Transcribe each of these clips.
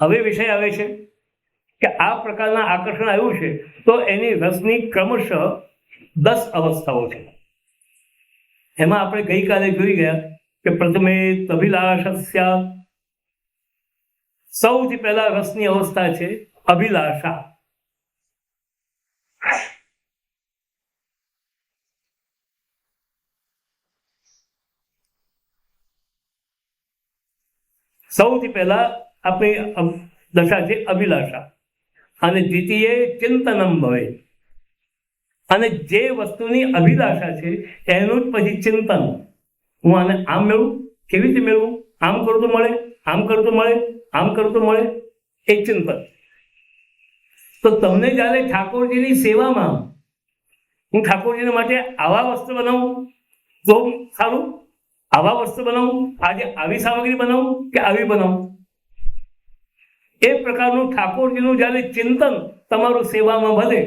હવે વિષય આવે છે કે આ પ્રકારના આકર્ષણ આવ્યું છે તો એની રસની ક્રમશઃ 10 અવસ્થાઓ છે. એમાં આપણે ગઈકાલે જોઈ ગયા કે પ્રથમે અભિલાષસ્ય, સૌથી પહેલા રસની અવસ્થા છે અભિલાષા. સૌથી પહેલા આપણી દશા છે અભિલાષા, અને દ્વિતીય ચિંતનમ ભવે. અને જે વસ્તુની અભિલાષા છે એનું જ પછી ચિંતન. હું આને આમ મેળવું, કેવી રીતે મેળવું, આમ કરું તો મળે, આમ કરું તો મળે, આમ કરું તો મળે, એ ચિંતન. તો તમને જ્યારે ઠાકોરજીની સેવામાં હું ઠાકોરજીને માટે આવા વસ્ત્ર બનાવું તો સારું, આવા વસ્ત્ર બનાવું, આજે આવી સામગ્રી બનાવું કે આવી બનાવું, એ પ્રકારનું ઠાકોરજીનું જ્યારે ચિંતન તમારું સેવામાં વધે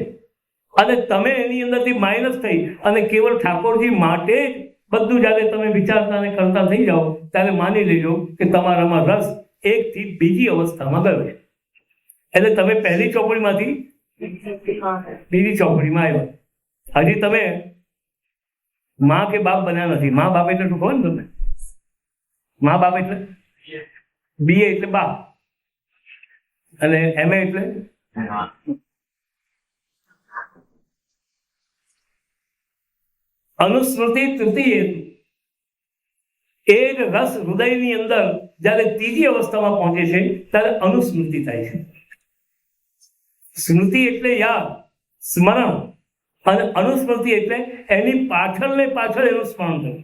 અને તમે એની અંદરથી માઇનસ થઈ અને કેવળ ઠાકોરજી માટે જ બધું જ્યારે તમે વિચારતા અને કરતા થઈ જાઓ ત્યારે માની લેજો કે તમારામાં રસ એકથી બીજી અવસ્થામાં ગયો છે. એટલે તમે પહેલી ચોપડીમાંથી બીજી ચોપડીમાં આવ્યા. હજી તમે મા કે બાપ બન્યા નથી. મા બાપ એટલે શું ખબર ને તમે? મા બાપ એટલે BA એટલે બાપ અને MA એટલે અનુસ્મૃતિ તૃતીય. એ જ રસ હૃદયની અંદર જ્યારે ત્રીજી અવસ્થામાં પહોંચે છે ત્યારે અનુસ્મૃતિ થાય છે. સ્મૃતિ એટલે યાદ, સ્મરણ, અને અનુસ્મૃતિ એટલે એની પાછળ ને પાછળ એનું સ્મરણ થયું.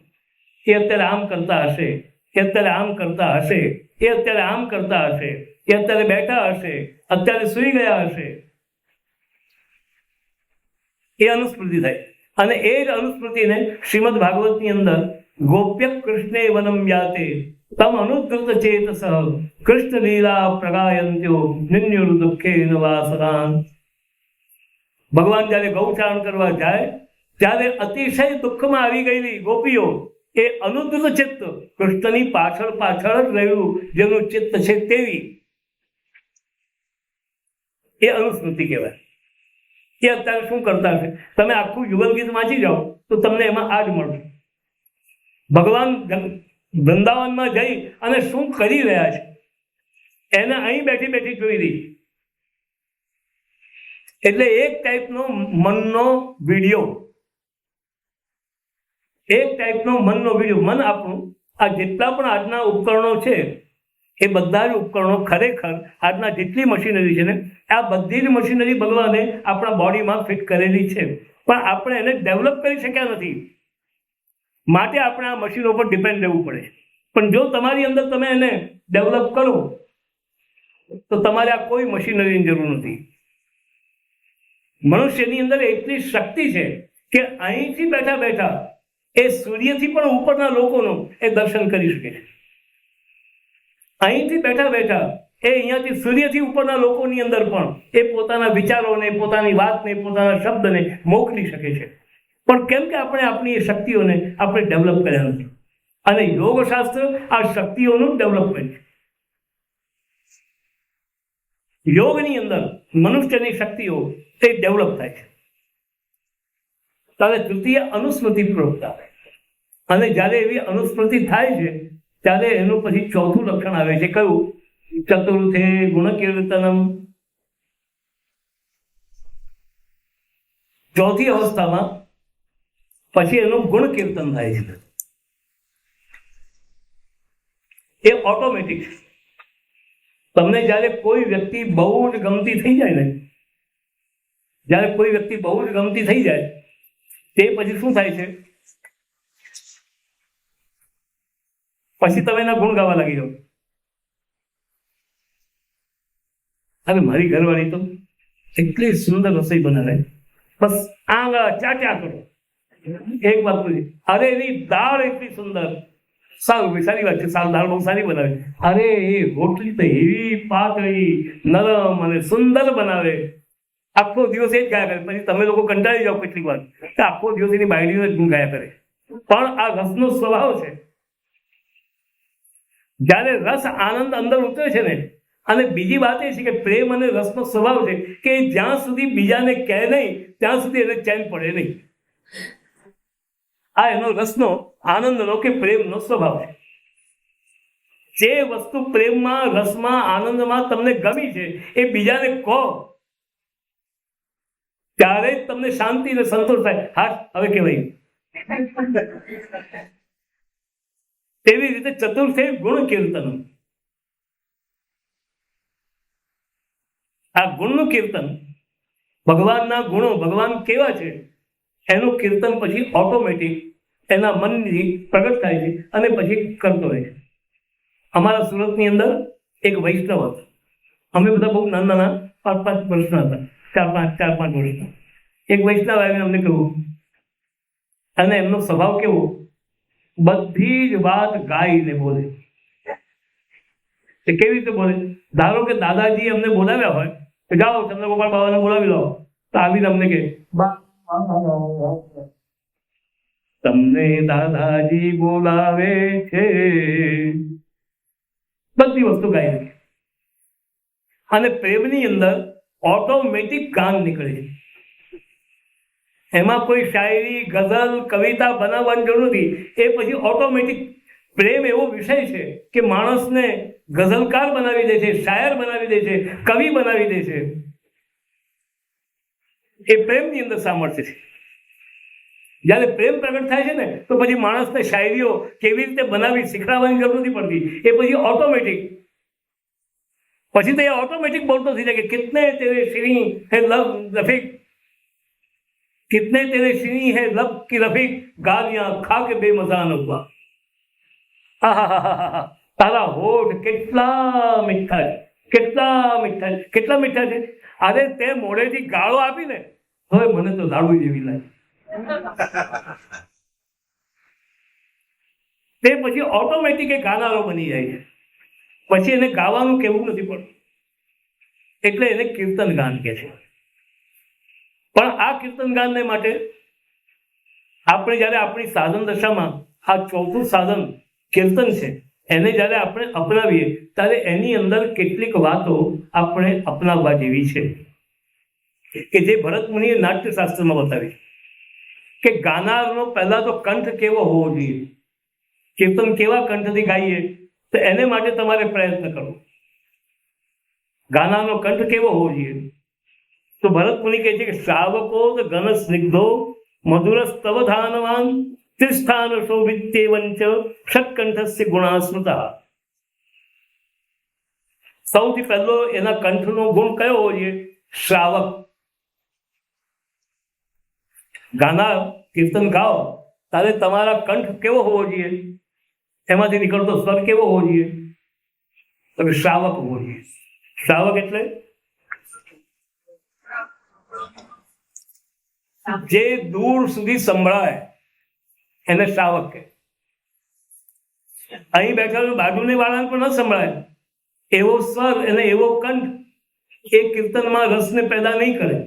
એ અત્યારે આમ કરતા હશે, એ અત્યારે આમ કરતા હશે, એ અત્યારે આમ કરતા હશે, એ અત્યારે બેઠા હશે, અત્યારે સૂઈ ગયા હશે, એ અનુસ્મૃતિ થાય. અને એ જ અનુસ્મૃતિને શ્રીમદ ભાગવતની અંદર ગોપ્ય કૃષ્ણે વનમ યાતે તમ અનુદ્રુત ચેતસ કૃષ્ણ લીલા પ્રગાયંત્યો નિન્યુર દુઃખે વાસરાન. ભગવાન જ્યારે ગૌચારણ કરવા જાય ત્યારે અતિશય દુઃખમાં આવી ગયેલી ગોપીઓ એ અનુદ્રુત ચિત્ત કૃષ્ણની પાછળ પાછળ જ રહ્યું જેનું ચિત્ત છે તેવી એ અનુસ્મૃતિ કહેવાય. એ અત્યારે શું કરતા છે? તમે આખું યુગલ ગીત વાંચી જાઓ તો તમને એમાં આ જ મળશે. ભગવાન વૃંદાવનમાં જઈ અને શું કરી રહ્યા છે એને અહીં બેઠી બેઠી જોઈ રહી. એટલે એક ટાઈપનો મનનો વિડીયો, એક ટાઈપનો મનનો વિડીયો. મન આપણું આ જેટલા પણ આજના ઉપકરણો છે એ બધા જ ઉપકરણો ખરેખર આજના જેટલી મશીનરી છે ને આ બધી જ મશીનરી ભગવાને આપણા બોડીમાં ફિટ કરેલી છે, પણ આપણે એને ડેવલપ કરી શક્યા નથી. માટે આપણે આ મશીનો પર ડિપેન્ડ રહેવું પડે. પણ જો તમારી અંદર તમે એને ડેવલપ કરો તો તમારે આ કોઈ મશીનરીની જરૂર નથી. મનુષ્યની અંદર એટલી શક્તિ છે કે અહીંથી બેઠા બેઠા એ સૂર્યથી પણ ઉપરના લોકોનું એ દર્શન કરી શકે છે. અહીંથી બેઠા બેઠા એ અહીંયાથી સૂર્યથી ઉપરના લોકોની અંદર પણ એ પોતાના વિચારોને, પોતાની વાતને, પોતાના શબ્દને મોકલી શકે છે. પણ કેમ કે આપણે આપણી એ શક્તિઓને આપણે ડેવલપ કર્યા નથી. અને યોગશાસ્ત્ર આ શક્તિઓનું ડેવલપમેન્ટ છે. યોગની અંદર મનુષ્યની શક્તિઓ તે ડેવલપ થાય છે. ત્યારે તૃતીય અનુસ્મૃતિ પૂર્વક આવે. અને જ્યારે એવી અનુસ્મૃતિ થાય છે ત્યારે એનું પછી ચોથું લક્ષણ આવે છે. કયું? ચતુર્થે ગુણ કીર્તનમ. ચોથી અવસ્થામાં પછી એનું ગુણ કીર્તન થાય છે. એ ઓટોમેટિક. તમને જ્યારે કોઈ વ્યક્તિ બહુ જ ગમતી થઈ જાય ને, જ્યારે કોઈ વ્યક્તિ બહુ જ ગમતી થઈ જાય તે પછી શું થાય છે? પછી તમે એના ગુણ ગાવા લાગી જાઓ. અરે મારી ઘરવાળી તો એટલી સુંદર રસોઈ બનાવે, બસ આંગળા ચાટ્યા કરો. એક વાત પૂછી, અરે એની દાળ એટલી સુંદર. સારું, સારી વાત છે, સારું, દાળ બહુ સારી બનાવે. અરે એ રોટલી તો એવી પાતળી, નરમ અને સુંદર બનાવે. આખો દિવસ એ જ ગાયા કરે. પછી તમે લોકો કંટાળી જાઓ કેટલીક વાર કે આખો દિવસ એની બાયડીઓ જ ગાયા કરે. પણ આ રસનો સ્વભાવ છે. જ્યારે રસ આનંદ અંદર ઉતરે છે ને અને બીજી વાત એ છે કે પ્રેમ અને રસનો સ્વભાવ છે કે જ્યાં સુધી બીજાને કહે નહીં ત્યાં સુધી એને ચેન પડે નહીં. આ એનો રસનો આનંદનો કે પ્રેમનો સ્વભાવ છે. જે વસ્તુ પ્રેમમાં, રસમાં, આનંદમાં તમને ગમી છે એ બીજાને કહો ત્યારે જ તમને શાંતિ અને સંતોષ થાય. હા, હવે કેવાય. તેવી રીતે ચતુર્થે ગુણ કીર્તન. આ ગુણનું કીર્તન, ભગવાનના ગુણો, ભગવાન કેવા છે એનું કીર્તન પછી ઓટોમેટિક એના મનથી પ્રગટ થાય છે અને પછી કરતો રહે છે. અમારા સુરતની અંદર એક વૈષ્ણવ હતો. અમે બધા બહુ નાના 5-5 વર્ષના હતા, 4-5 વર્ષના. એક વૈષ્ણવ આવીને અમને કહ્યું, અને એમનો સ્વભાવ કેવો, બધી જ વાત ગાઈને બોલે. એ કેવી રીતે બોલે? ધારો કે દાદાજી અમને બોલાવ્યા હોય તો જાઓ ચંદ્રગોપાલ બાબાને બોલાવી લો, તો આવીને અમને કે તમને દાદાજી બોલાવે છે. બધી વસ્તુ ગાઈ નાખે. અને પ્રેમની અંદર ઓટોમેટિક ગાન નીકળે છે. એમાં કોઈ શાયરી, ગઝલ, કવિતા બનાવવાની જરૂર નથી. એ પછી ઓટોમેટિક પ્રેમ એવો વિષય છે કે માણસને ગઝલકાર બનાવી દે છે, શાયર બનાવી દે છે, કવિ બનાવી દે છે. એ પ્રેમની અંદર સામર્થ્ય છે. જ્યારે પ્રેમ પ્રગટ થાય છે ને તો પછી માણસને શાયરીઓ કેવી રીતે બનાવી શીખવાડવાની જરૂર નથી પડતી. એ પછી ઓટોમેટિક પછી તો એ ઓટોમેટિક બોલતો થઈ જાય કે કિતને તેરે શ્રી હે લવ રફીક, कितने तेरे श्री है लब की रफीक, गालियां खा के बेमजा न हुआ. તારા હોઠ કેટલા મીઠા છે, કેટલા મીઠા છે, કેટલા મીઠા છે. અરે તે મોઢેથી ગાળો આપીને હવે મને તો લાડુ જેવી લાગે. તે પછી ઓટોમેટિક એ ગાનારો બની જાય છે. પછી એને ગાવાનું કેવું નથી પડતું, એટલે એને કીર્તન ગાન કહે છે. પણ આ કીર્તન ગાનને માટે આપણે જ્યારે આપણી સાધન દશામાં આ ચોથું સાધન કીર્તન છે એને જ્યારે આપણે અપનાવીએ ત્યારે એની અંદર કેટલીક વાતો આપણે અપનાવવા જેવી છે કે જે ભરત મુનિએ નાટ્યશાસ્ત્રમાં બતાવી કે ગાનારનો પહેલા તો કંઠ કેવો હોવો જોઈએ. કીર્તન કેવા કંઠથી ગાઈએ તો એને માટે તમારે પ્રયત્ન કરવો. ગાનારનો કંઠ કેવો હોવો જોઈએ? તો ભરત મુનિ કહે છે કે શ્રાવકો ઘન સ્નિગ્ધો મધુરસ્તવ ધાનવાન ત્રિસ્થાન શોભિત્યેવંચ ષટ્કંઠસ્ય ગુણા સ્મૃતા. સૌથી પહેલો એના કંઠનો ગુણ કયો હોવો જોઈએ? શ્રાવક. ગાનાર કીર્તન ગાઓ ત્યારે તમારા કંઠ કેવો હોવો જોઈએ? એમાંથી નીકળતો સ્વર કેવો હોવો જોઈએ? તો શ્રાવક હોવો જોઈએ. શ્રાવક એટલે જે દૂર સુધી સંભળાય એને શ્રાવક કહે. અહીં બેઠા બાજુની વાળાને પણ ન સંભળાય એવો સ્વર અને એવો કંઠ એ કીર્તનમાં રસને પેદા નહીં કરે.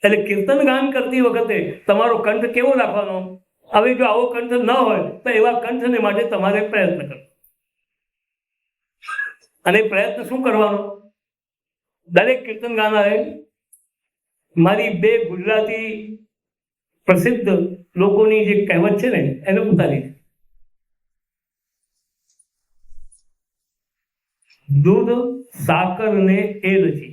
એટલે કીર્તન ગાન કરતી વખતે તમારો કંઠ કેવો રાખવાનો? હવે જો આવો કંઠ ન હોય તો એવા કંઠને માટે તમારે પ્રયત્ન કરવો. અને પ્રયત્ન શું કરવાનો? દરેક કીર્તન ગાનારે મારી 2 ગુજરાતી પ્રસિદ્ધ લોકોની જે કહેવત છે ને એને ઉતારી. દૂધ સાકર ને એલચી,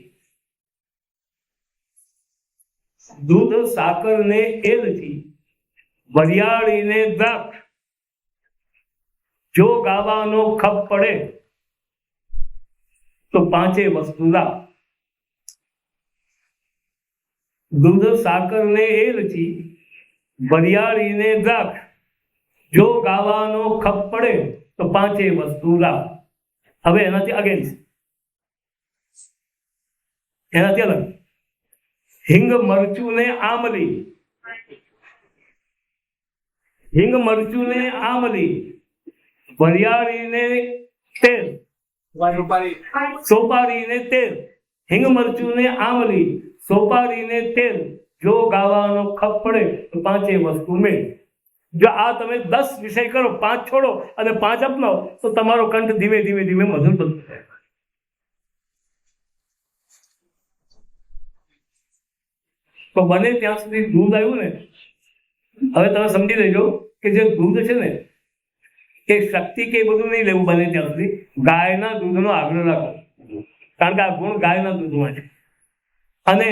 દૂધ સાકર ને એલચી, વરિયાળી ને દ્રાક્ષ, જો ગાવાનો ખપ પડે તો 5 વસ્તુ રાખ. દૂધ સાકર ને એલચી, વરિયાળી ને દ્રાક્ષ, જો ગાવાનો ખપ પડે તો 5 વસ્તુ રાખ. હવે એનાથી અગેન્સ્ટ, એનાથી અલગ હિંગ મરચું ને આમલી, હિંગ મરચું ને આમલી, વરિયાળી ને તેલ, સોપારી ને તેલ, હિંગ મરચું ને આમલી, સોપારી ને તેલ, જો ગાવાનો ખપ પડે તો 5 વસ્તુ મેળ. જો આ તમે 10 વિષય કરો, 5 છોડો અને 5 અપનાવો તો તમારો કંઠ ધીમે ધીમે ધીમે મધુર બનતો જાય. તો બને ત્યાં સુધી દૂધ આવ્યું ને, હવે તમે સમજી લેજો કે જે દૂધ છે ને એ શક્તિ કે બધું નહીં લેવું. બને ત્યાં સુધી ગાયના દૂધનો આગ્રહ રાખો, કારણ કે આ ગુણ ગાયના દૂધમાં છે. અને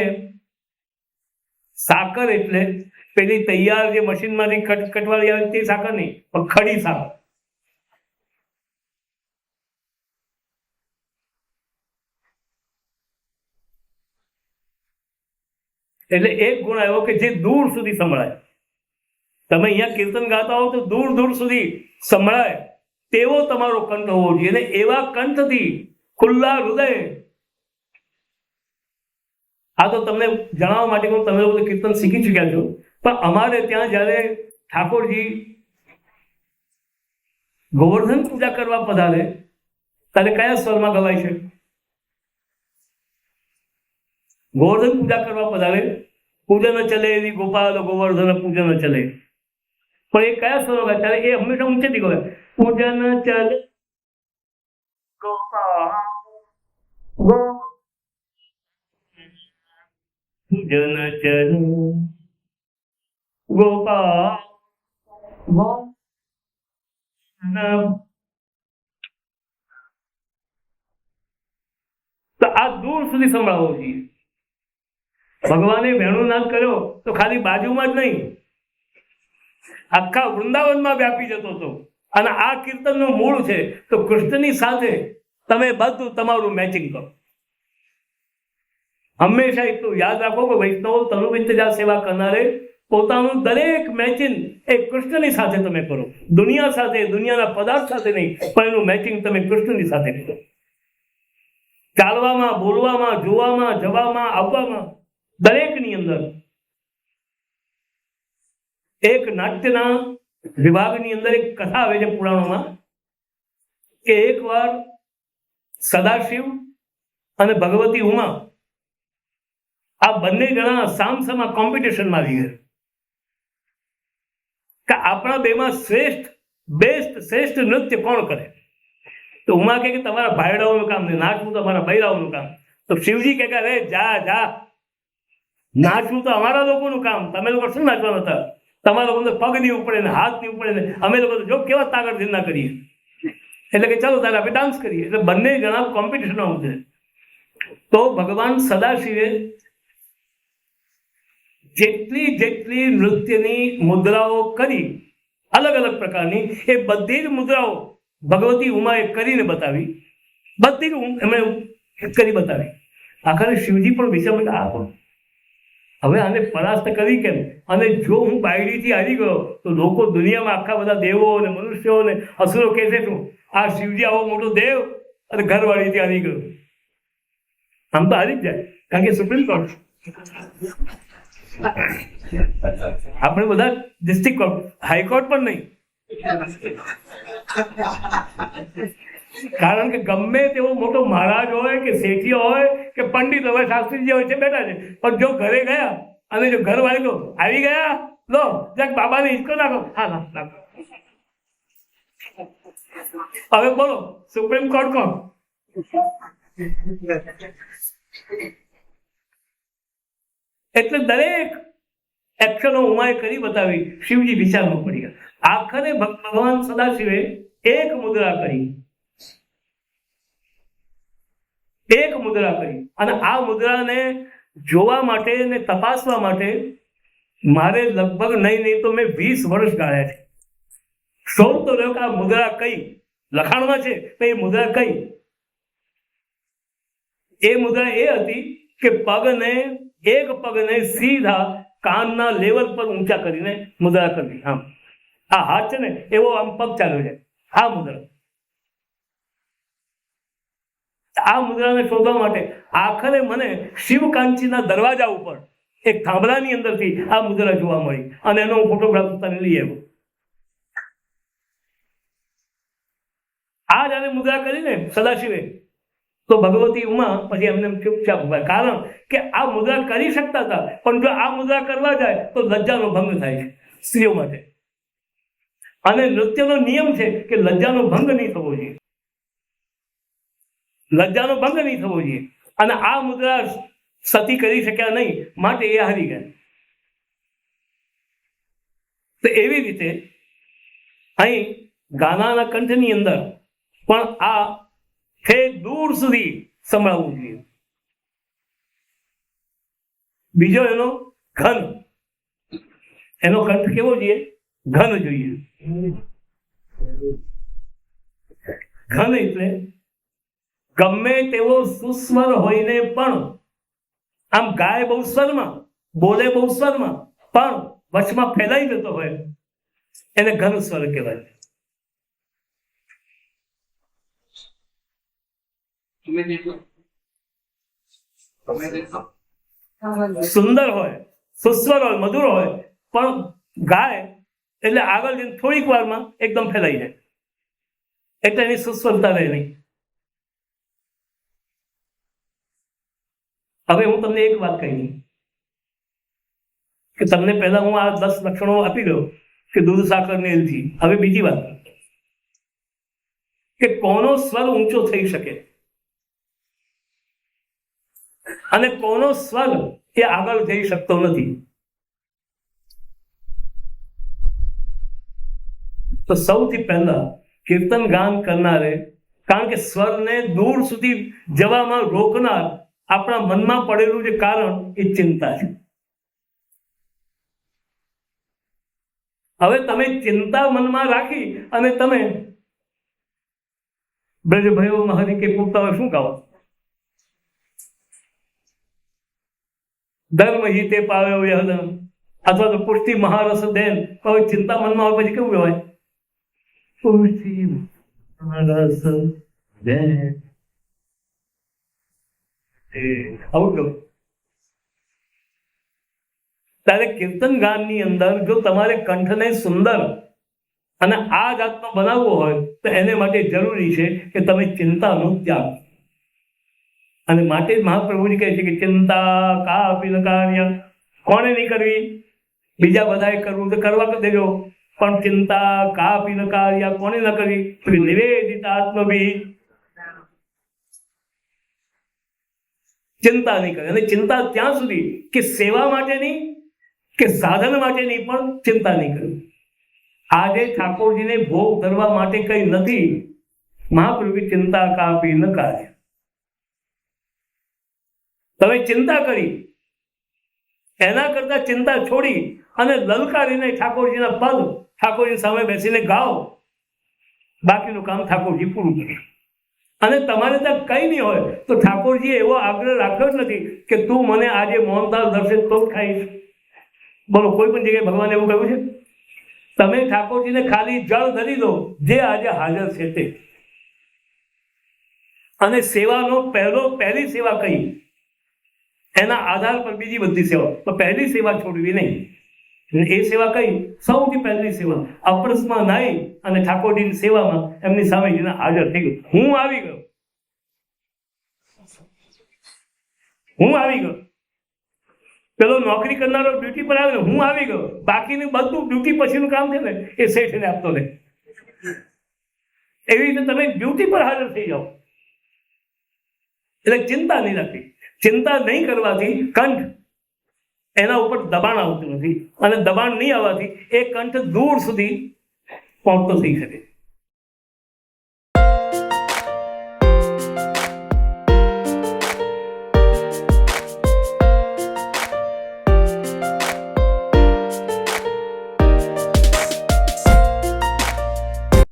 સાકર એટલે પેલી તૈયાર જે મશીનમાંથી કટવાળી આવે તે સાકર નહીં, પણ ખડી સાકર. એટલે એક ગુણ આવ્યો કે જે દૂર સુધી સંભળાય. તમે અહીંયા કીર્તન ગાતા હો તો દૂર દૂર સુધી સંભળાય તેવો તમારો કંઠ હોવો જોઈએ. અને એવા કંઠથી ખુલ્લા હૃદય. આ તો તમને જણાવવા માટે હું, તમે લોકો કીર્તન શીખી ચુક્યા છો, પણ અમારે ત્યાં જયારે ઠાકોરજી ગોવર્ધન પૂજા કરવા પધારે ત્યારે કયા સ્વરમાં ગવાય છે? ગોવર્ધન પૂજા કરવા પધારે પૂજન ચલે એવી ગોપાલ ગોવર્ધન પૂજન ચલે, પણ એ કયા સ્વરો ગાય? ત્યારે એ હંમેશા ઊંચેથી ગવાય. પૂજન ચલે ગોપાલ પૂજન ચલે ગોપાલ. તો આ દૂર સુધી સંભળાવવો જોઈએ. ભગવાને વેણુનાદ કર્યો તો ખાલી બાજુમાં જ નહીં, આખા વૃંદાવનમાં વ્યાપી જતો હતો. અને આ કીર્તનનું મૂળ છે. તો કૃષ્ણની સાથે તમે બધું તમારું મેચિંગ કરો. હંમેશા એટલું યાદ રાખો કે વૈષ્ણવો તનુવિંતજા સેવા કરનારે પોતાનું દરેક મેચિંગ એ કૃષ્ણની સાથે તમે કરો. દુનિયા સાથે, દુનિયાના પદાર્થ સાથે નહીં, પણ એનું મેચિંગ તમે કૃષ્ણની સાથે કરો. ચાલવામાં, બોલવામાં, જોવામાં, જવામાં, આવવામાં, દરેકની અંદર. એક નાટ્યના વિભાગની અંદર એક કથા આવે છે પુરાણોમાં કે એકવાર સદાશિવ અને ભગવતી ઉમા આ બંને જણા સામસામા કોમ્પિટિશનમાં આવી ગયા કે આપણા બેમાં શ્રેષ્ઠ નૃત્ય કોણ કરે. તો ઉમા કહે કે તમારા ભાઈડાઓનું કામ નહીં, નાચવું તો અમારા બૈરાઓનું કામ. તો શિવજી કહે કે અરે જા જા, નાચવું તો અમારા લોકોનું કામ, તમે લોકો શું નાચવાના હતા? તમારા લોકો પગ નહીં ઉપડે ને હાથ નહીં ઉપડે ને અમે લોકો જો કેવા તાકત ધીરના કરીએ. એટલે કે ચાલો તારે આપણે ડાન્સ કરીએ. એટલે બંને જણા કોમ્પિટિશનમાં ઉતરે. તો ભગવાન સદાશિવે જેટલી નૃત્યની મુદ્રાઓ કરી અલગ અલગ પ્રકારની, એ બધી જ મુદ્રાઓ ભગવતી ઉમાએ કરીને બતાવી. બધી જ એમણે કરી બતાવી. આખરે શિવજી પણ વિચાર આ પણ હવે આને પરાસ્ત કરી કેમ? અને જો હું બાયડીથી હારી ગયો તો લોકો દુનિયામાં આખા બધા દેવો અને મનુષ્યો અને અસુરો કહેશે શું? આ શિવજી આવો મોટો દેવ અને ઘરવાળીથી હારી ગયો. આમ તો હારી જ જાય, કારણ કે સુપ્રીમ કોર્ટ. આપણે બધા ડિસ્ટ્રિક્ટ કોર્ટ, હાઈકોર્ટ પણ નહીં. કારણ કે ગમે તેવો મોટો મહારાજ હોય કે શેઠી હોય કે પંડિત હોય, શાસ્ત્રીજી હોય છે, બેઠા છે. પણ જો ઘરે ગયા અને જો ઘરવાળી તો આવી ગયા, લો જ્યાંક બાબાને હિંચકો નાખો. હા નાખો. હવે બોલો સુપ્રીમ કોર્ટ કોણ? એટલે દરેક એક્શનો ઉમાએ કરી બતાવી. શિવજી વિચારમાં પડી ગયા. આખરે ભગવાન સદાશિવે એક મુદ્રા કરી અને આ મુદ્રાને જોવા માટે ને તપાસવા માટે મારે લગભગ નહીં તો મેં 20 વર્ષ ગાળ્યા છે. શોધ તો રહ્યો કે આ મુદ્રા કઈ લખાણમાં છે, તો એ મુદ્રા કઈ? એ મુદ્રા એ હતી કે એક પગને સીધા કાનના લેવલ પર ઊંચા કરીને મુદ્રા કરવી. આમ આ હાથ છે ને એવો આમ પગ ચાલ્યો છે. આ મુદ્રા, આ મુદ્રાને શોધવા માટે આખરે મને શિવકાંચીના દરવાજા ઉપર એક થાંભલાની અંદરથી આ મુદ્રા જોવા મળી અને એનો હું ફોટોગ્રાફ તને લઈ આવ્યો. આ જયારે મુદ્રા કરીને સદાશિવે તો ભગવતી ઉમા પછી એમને ચૂપચાપ ઉભા. કારણ કે આ મુદ્રા કરી શકતા હતા, પણ જો આ મુદ્રા કરવા જાય તો લજ્જાનો ભંગ થાય છે સ્ત્રીઓ માટે. અને નૃત્યનો નિયમ છે કે લજ્જાનો ભંગ નહીં થવો જોઈએ. અને આ મુદ્રા સતી કરી શક્યા નહીં, માટે એ હારી ગયા. તો એવી રીતે અહીં ગાનાના કંઠની અંદર પણ આ દૂર સુધી સંભળાવવું જોઈએ. બીજો એનો ઘન, એનો કંઠ કેવો જોઈએ? ઘન જોઈએ. ઘન એટલે ગમે તેવો સુસ્વર હોઈને પણ આમ ગાય બહુ સ્વરમાં, બોલે બહુ સ્વરમાં, પણ વચમાં ફેલાઈ જતો હોય એને ઘન સ્વર કહેવાય. સુંદર હોય, સુસ્વર હોય, મધુર હોય, પણ ગાય એટલે આગળ જઈને થોડીક વારમાં એકદમ ફેલાઈ જાય, એટલે એની સુસ્વરતા રહે નહીં. હવે હું તમને એક વાત કહી કે તમને પહેલા હું આ 10 લક્ષણો આપી દઉં કે દૂધ, સાકર ને એલચી. હવે બીજી વાત કે કોનો સ્વર ઊંચો થઈ શકે અને કોનો સ્વર એ આગળ જઈ શકતો નથી. તો સૌથી પહેલા કીર્તન ગાન કરનારે, કારણ કે સ્વરને દૂર સુધી જવામાં રોકનાર આપણા મનમાં પડેલું જે કારણ એ ચિંતા છે. હવે તમે ચિંતા મનમાં રાખી અને તમે બ્રજ ભયો મહરી કે પૂછતા હોય શું કહો? ધર્મ હિતે પાવ્યો યહદમ, અથવા તો પુષ્ટિ મહારસ દેન. હવે ચિંતા મનમાં હોય પછી કેવું કહેવાય? પુષ્ટિ મહારસ દેન. આવું કહું. ત્યારે કીર્તન ગાનની અંદર જો તમારે કંઠને સુંદર અને આ જાતનો બનાવવો હોય તો એને માટે જરૂરી છે કે તમે ચિંતાનો ત્યાગ. અને માટે જ મહાપ્રભુજી કહે છે કે ચિંતા કાપી ન કાર્ય. કોને નહીં કરવી? બીજા બધાએ કરવું તો કરવા દેજો, પણ ચિંતા કાપી ન કાર્ય કોને ન કરવી? નિવેદિતાત્મભી. ચિંતા નહીં કરે. અને ચિંતા ત્યાં સુધી કે સેવા માટેની કે સાધન માટેની પણ ચિંતા નહીં કરવી. આજે ઠાકોરજીને ભોગ ધરવા માટે કઈ નથી. મહાપ્રભુ ચિંતા કાપી ન કાર્ય. તમે ચિંતા કરી એના કરતા ચિંતા છોડી અને લલકારીને ઠાકોરજીના પદ ઠાકોરજી સામે બેસીને ગાઓ, બાકીનું કામ ઠાકોરજી પૂરું કરે. અને તમારે ત્યાં કઈ નહીં હોય તો ઠાકોરજીએ એવો આગ્રહ રાખ્યો જ નથી કે તું મને આજે મોહનદાસ દર્શન તો જ ખાઈશ. બોલો, કોઈ પણ જગ્યાએ ભગવાન એવું કહ્યું છે? તમે ઠાકોરજીને ખાલી જળ ધરી દો જે આજે હાજર છે તે. અને સેવાનો પહેલી સેવા કઈ? એના આધાર પર બીજી બધી સેવા, તો પહેલી સેવા છોડવી નહીં. એ સેવા કઈ? સૌથી પહેલી સેવા અપરસમાં નાઈ અને ઠાકોરજીની સેવામાં એમની સામે જઈને હાજર થઈ ગયો. હું આવી ગયો, હું આવી ગયો. પેલો નોકરી કરનારો ડ્યુટી પર આવ્યો, હું આવી ગયો. બાકીનું બધું ડ્યુટી પછીનું કામ છે ને એ શેઠને આપતો રહે. એવી રીતે તમે ડ્યુટી પર હાજર થઈ જાઓ. એટલે ચિંતા નહીં રાખવી. ચિંતા નહીં કરવાથી કંઠ એના ઉપર દબાણ આવતું નથી, અને દબાણ નહીં આવવાથી એ કંઠ દૂર સુધી પહોંચતો થઈ શકે.